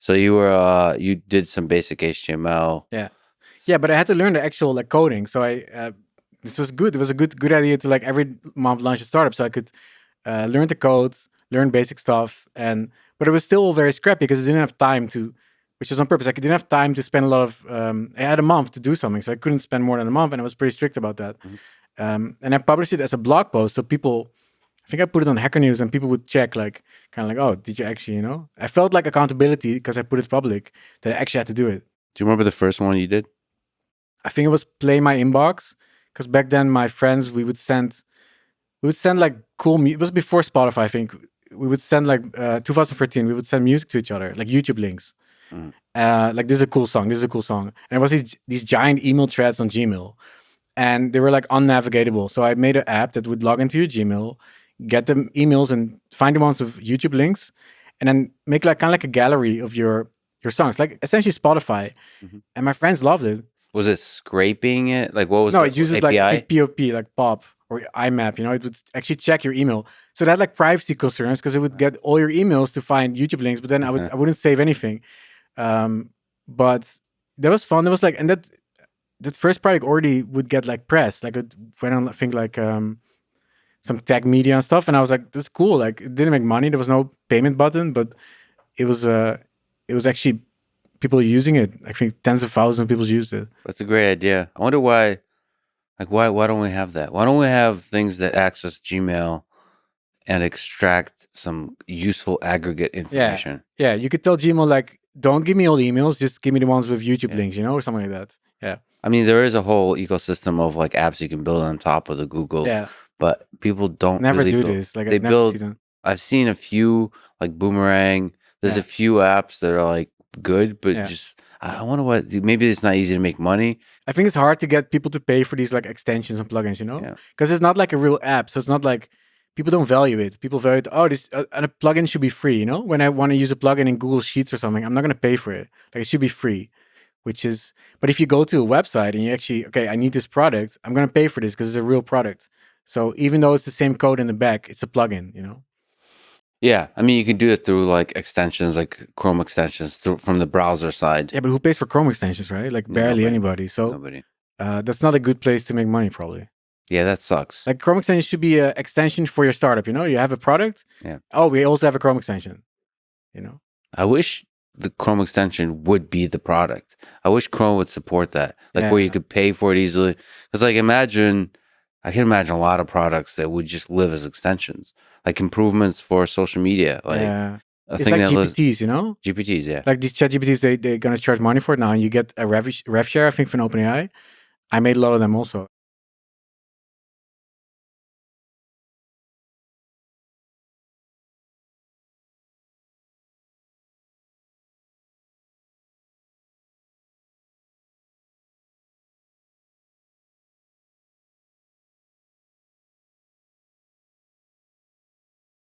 So you did some basic HTML. Yeah, but I had to learn the actual like coding. So this was good. It was a good idea to like every month launch a startup, so I could learn the code, learn basic stuff, but it was still very scrappy because I didn't have time to, which was on purpose. I didn't have time to spend a lot of. I had a month to do something, so I couldn't spend more than a month, and I was pretty strict about that. And I published it as a blog post, so people. I think I put it on Hacker News, and people would check, like, kind of like, oh, did you actually, I felt like accountability because I put it public that I actually had to do it. Do you remember the first one you did? I think it was Play My Inbox, because back then my friends, we would send like cool. It was before Spotify. I think we would send like 2013. We would send music to each other, like YouTube links. Like, this is a cool song. This is a cool song. And it was these giant email threads on Gmail, and they were like unnavigatable. So I made an app that would log into your Gmail, get the emails, and find the ones with YouTube links, and then make like kind of like a gallery of your songs, like essentially Spotify. And my friends loved it. Was it scraping it? Like, what was No, the it uses API? like POP, like POP or IMAP. It would actually check your email. So that had like privacy concerns because it would get all your emails to find YouTube links, but then I wouldn't save anything. But that was fun. It was like, and that first project already would get like press. Like, it went on, I think, like some tech media and stuff. And I was like, that's cool. Like, it didn't make money. There was no payment button, but it was actually people using it. I think tens of thousands of people used it. That's a great idea. I wonder why. Like, why don't we have that? Why don't we have things that access Gmail and extract some useful aggregate information? Yeah. You could tell Gmail, like, don't give me all the emails, just give me the ones with YouTube links, or something like that. Yeah. I mean, there is a whole ecosystem of like apps you can build on top of the Google. Yeah. But people don't never really do build. this. Like, they I've never build. seen them. I've seen a few, like Boomerang. There's a few apps that are like good, but just I wonder what. Maybe it's not easy to make money. I think it's hard to get people to pay for these like extensions and plugins, because it's not like a real app. So it's not like people don't value it. People value it. Oh, this and a plugin should be free. When I want to use a plugin in Google Sheets or something, I'm not going to pay for it. Like, it should be free. But if you go to a website and you actually, okay, I need this product, I'm going to pay for this because it's a real product. So even though it's the same code in the back, it's a plugin. Yeah, I mean, you can do it through like extensions, like Chrome extensions from the browser side. Yeah, but who pays for Chrome extensions, right? Like, barely anybody. So nobody. That's not a good place to make money, probably. Yeah, that sucks. Like, Chrome extension should be an extension for your startup. You have a product. Yeah. Oh, we also have a Chrome extension. I wish the Chrome extension would be the product. I wish Chrome would support that, like where you could pay for it easily. Because like, I can imagine a lot of products that would just live as extensions, like improvements for social media. Like, it's like GPTs, GPTs, yeah. Like these chat GPTs, they're gonna charge money for it now, and you get a rev share, I think, from OpenAI. I made a lot of them also.